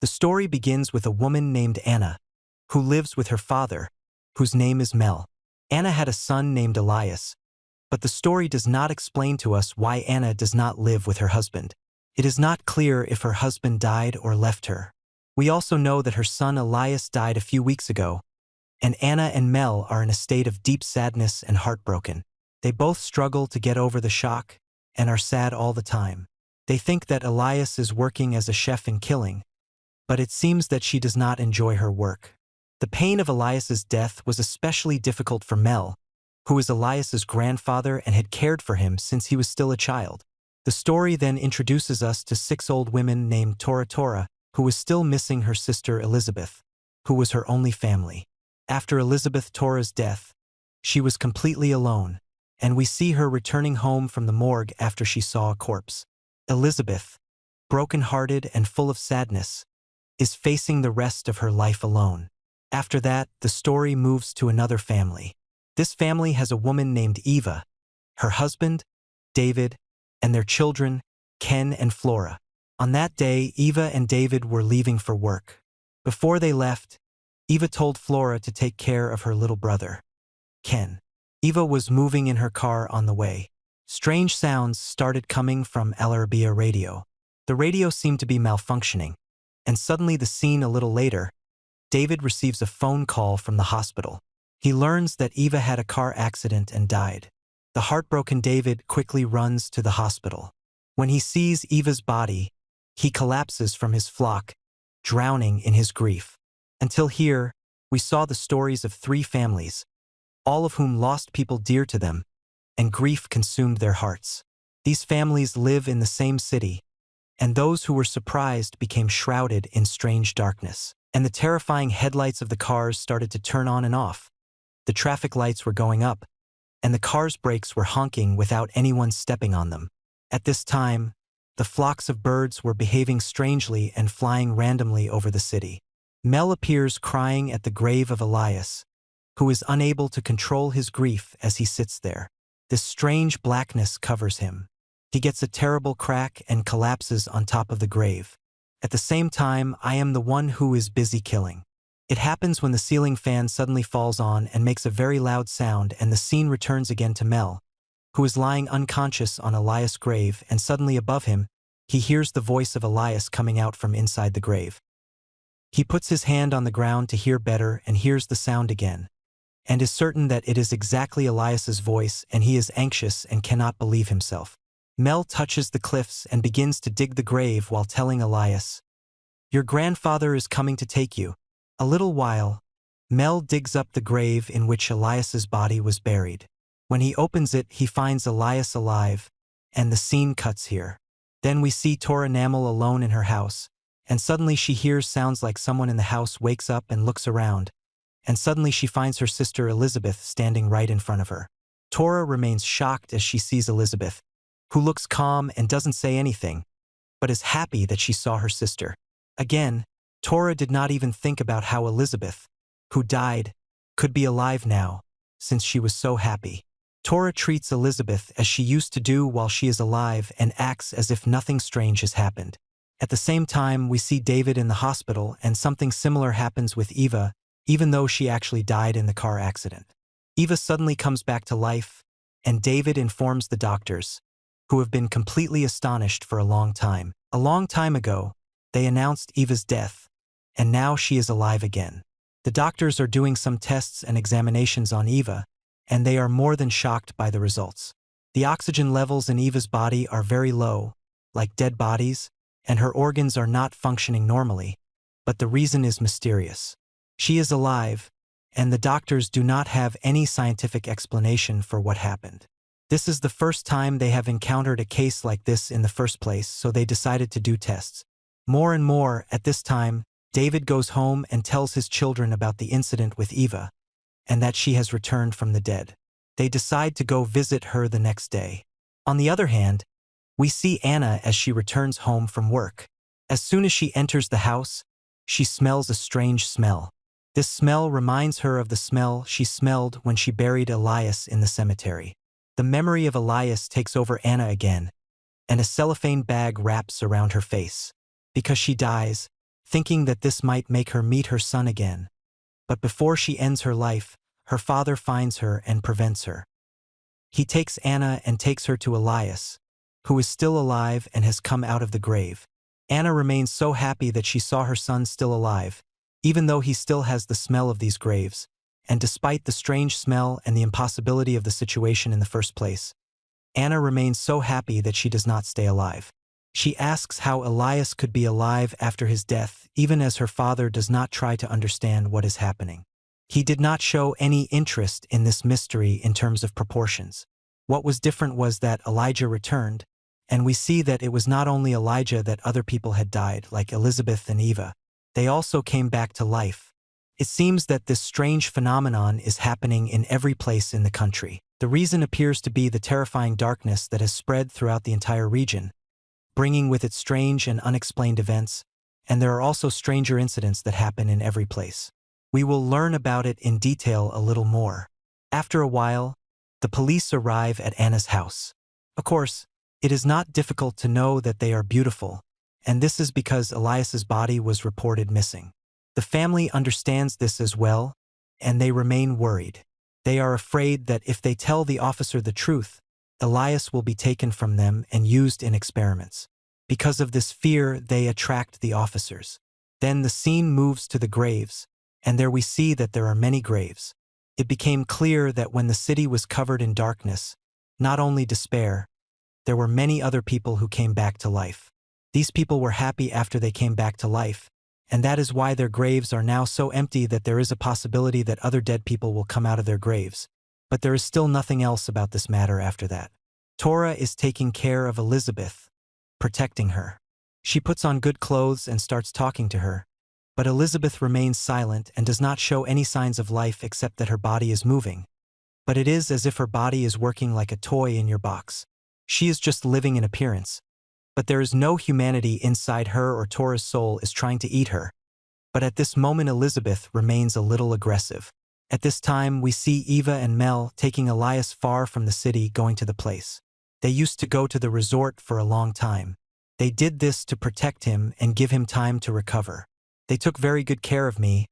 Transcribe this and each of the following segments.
The story begins with a woman named Anna, who lives with her father, whose name is Mel. Anna had a son named Elias, but the story does not explain to us why Anna does not live with her husband. It is not clear if her husband died or left her. We also know that her son Elias died a few weeks ago, and Anna and Mel are in a state of deep sadness and heartbroken. They both struggle to get over the shock and are sad all the time. They think that Elias is working as a chef in killing, but it seems that she does not enjoy her work. The pain of Elias's death was especially difficult for Mel, who is Elias's grandfather and had cared for him since he was still a child. The story then introduces us to 6 old women named Tora, who was still missing her sister Elizabeth, who was her only family. After Elizabeth Tora's death, she was completely alone, and we see her returning home from the morgue after she saw a corpse. Elizabeth, broken-hearted and full of sadness, is facing the rest of her life alone. After that, the story moves to another family. This family has a woman named Eva, her husband, David, and their children, Ken and Flora. On that day, Eva and David were leaving for work. Before they left, Eva told Flora to take care of her little brother, Ken. Eva was moving in her car on the way. Strange sounds started coming from Al-Arabiya radio. The radio seemed to be malfunctioning, and suddenly the scene a little later, David receives a phone call from the hospital. He learns that Eva had a car accident and died. The heartbroken David quickly runs to the hospital. When he sees Eva's body, he collapses from his flock, drowning in his grief. Until here, we saw the stories of 3 families, all of whom lost people dear to them, and grief consumed their hearts. These families live in the same city, and those who were surprised became shrouded in strange darkness. And the terrifying headlights of the cars started to turn on and off. The traffic lights were going up, and the cars' brakes were honking without anyone stepping on them. At this time, the flocks of birds were behaving strangely and flying randomly over the city. Mel appears crying at the grave of Elias, who is unable to control his grief as he sits there. This strange blackness covers him. He gets a terrible crack and collapses on top of the grave. At the same time, I am the one who is busy killing. It happens when the ceiling fan suddenly falls on and makes a very loud sound, and the scene returns again to Mel, who is lying unconscious on Elias' grave, and suddenly above him, he hears the voice of Elias coming out from inside the grave. He puts his hand on the ground to hear better and hears the sound again, and is certain that it is exactly Elias's voice, and he is anxious and cannot believe himself. Mel touches the cliffs and begins to dig the grave while telling Elias, "Your grandfather is coming to take you." A little while, Mel digs up the grave in which Elias's body was buried. When he opens it, he finds Elias alive, and the scene cuts here. Then we see Tora Namel alone in her house, and suddenly she hears sounds like someone in the house wakes up and looks around, and suddenly she finds her sister Elizabeth standing right in front of her. Tora remains shocked as she sees Elizabeth, who looks calm and doesn't say anything, but is happy that she saw her sister. Again, Tora did not even think about how Elizabeth, who died, could be alive now, since she was so happy. Tora treats Elizabeth as she used to do while she is alive and acts as if nothing strange has happened. At the same time, we see David in the hospital, and something similar happens with Eva, even though she actually died in the car accident. Eva suddenly comes back to life, and David informs the doctors, who have been completely astonished for a long time. A long time ago, they announced Eva's death, and now she is alive again. The doctors are doing some tests and examinations on Eva, and they are more than shocked by the results. The oxygen levels in Eva's body are very low, like dead bodies, and her organs are not functioning normally, but the reason is mysterious. She is alive, and the doctors do not have any scientific explanation for what happened. This is the first time they have encountered a case like this in the first place, so they decided to do tests. More and more, at this time, David goes home and tells his children about the incident with Eva, and that she has returned from the dead. They decide to go visit her the next day. On the other hand, we see Anna as she returns home from work. As soon as she enters the house, she smells a strange smell. This smell reminds her of the smell she smelled when she buried Elias in the cemetery. The memory of Elias takes over Anna again, and a cellophane bag wraps around her face. Because she dies, thinking that this might make her meet her son again. But before she ends her life, her father finds her and prevents her. He takes Anna and takes her to Elias, who is still alive and has come out of the grave. Anna remains so happy that she saw her son still alive, even though he still has the smell of these graves, and despite the strange smell and the impossibility of the situation in the first place. Anna remains so happy that she does not stay alive. She asks how Elias could be alive after his death, even as her father does not try to understand what is happening. He did not show any interest in this mystery in terms of proportions. What was different was that Elijah returned, and we see that it was not only Elijah that other people had died, like Elizabeth and Eva. They also came back to life. It seems that this strange phenomenon is happening in every place in the country. The reason appears to be the terrifying darkness that has spread throughout the entire region, bringing with it strange and unexplained events, and there are also stranger incidents that happen in every place. We will learn about it in detail a little more. After a while, the police arrive at Anna's house. Of course, it is not difficult to know that they are beautiful, and this is because Elias's body was reported missing. The family understands this as well, and they remain worried. They are afraid that if they tell the officer the truth, Elias will be taken from them and used in experiments. Because of this fear, they attract the officers. Then the scene moves to the graves, and there we see that there are many graves. It became clear that when the city was covered in darkness, not only despair, there were many other people who came back to life. These people were happy after they came back to life, and that is why their graves are now so empty that there is a possibility that other dead people will come out of their graves. But there is still nothing else about this matter after that. Torah is taking care of Elizabeth, protecting her. She puts on good clothes and starts talking to her, but Elizabeth remains silent and does not show any signs of life except that her body is moving. But it is as if her body is working like a toy in your box. She is just living in appearance. But there is no humanity inside her, or Torah's soul is trying to eat her. But at this moment Elizabeth remains a little aggressive. At this time we see Eva and Mel taking Elias far from the city, going to the place. They used to go to the resort for a long time. They did this to protect him and give him time to recover. They took very good care of me,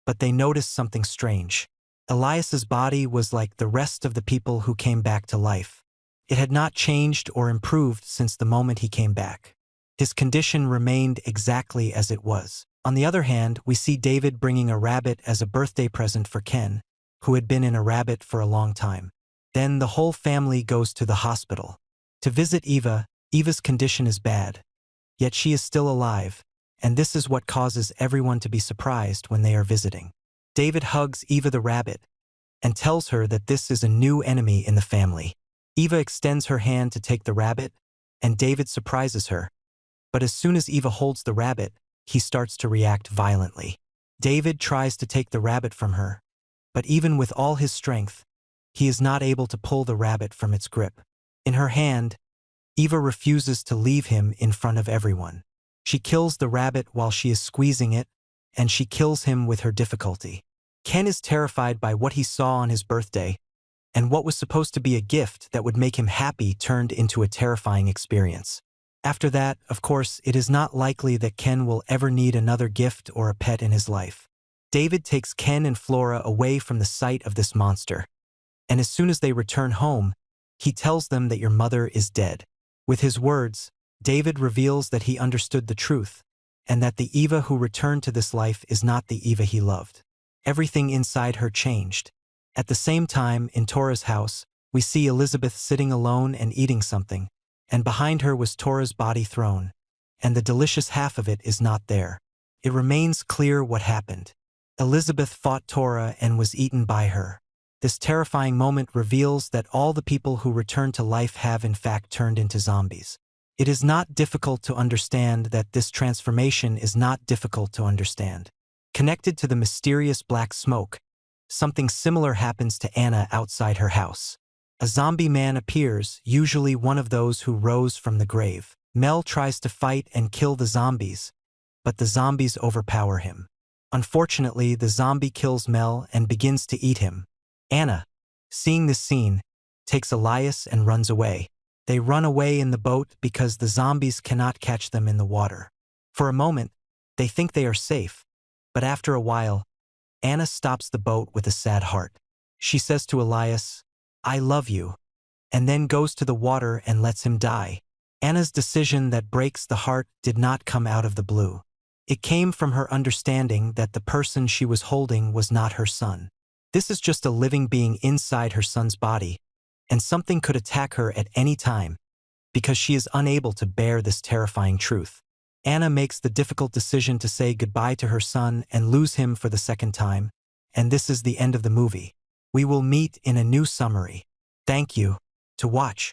but they noticed something strange. Elias's body was like the rest of the people who came back to life. It had not changed or improved since the moment he came back. His condition remained exactly as it was. On the other hand, we see David bringing a rabbit as a birthday present for Ken, who had been in a rabbit for a long time. Then the whole family goes to the hospital to visit Eva. Eva's condition is bad, yet she is still alive, and this is what causes everyone to be surprised when they are visiting. David hugs Eva the rabbit and tells her that this is a new enemy in the family. Eva extends her hand to take the rabbit, and David surprises her. But as soon as Eva holds the rabbit, he starts to react violently. David tries to take the rabbit from her, but even with all his strength, he is not able to pull the rabbit from its grip. In her hand, Eva refuses to leave him in front of everyone. She kills the rabbit while she is squeezing it, and she kills him with her difficulty. Ken is terrified by what he saw on his birthday, and what was supposed to be a gift that would make him happy turned into a terrifying experience. After that, of course, it is not likely that Ken will ever need another gift or a pet in his life. David takes Ken and Flora away from the sight of this monster, and as soon as they return home, he tells them that your mother is dead. With his words, David reveals that he understood the truth, and that the Eva who returned to this life is not the Eva he loved. Everything inside her changed. At the same time, in Torah's house, we see Elizabeth sitting alone and eating something, and behind her was Torah's body thrown, and the delicious half of it is not there. It remains clear what happened. Elizabeth fought Torah and was eaten by her. This terrifying moment reveals that all the people who return to life have in fact turned into zombies. It is not difficult to understand that this transformation is not difficult to understand. Connected to the mysterious black smoke, something similar happens to Anna outside her house. A zombie man appears, usually one of those who rose from the grave. Mel tries to fight and kill the zombies, but the zombies overpower him. Unfortunately, the zombie kills Mel and begins to eat him. Anna, seeing this scene, takes Elias and runs away. They run away in the boat because the zombies cannot catch them in the water. For a moment, They think they are safe. But after a while, Anna stops the boat with a sad heart. She says to Elias, "I love you," and then goes to the water and lets him die. Anna's decision that breaks the heart did not come out of the blue. It came from her understanding that the person she was holding was not her son. This is just a living being inside her son's body, and something could attack her at any time, because she is unable to bear this terrifying truth. Anna makes the difficult decision to say goodbye to her son and lose him for the second time, and this is the end of the movie. We will meet in a new summary. Thank you. To watch.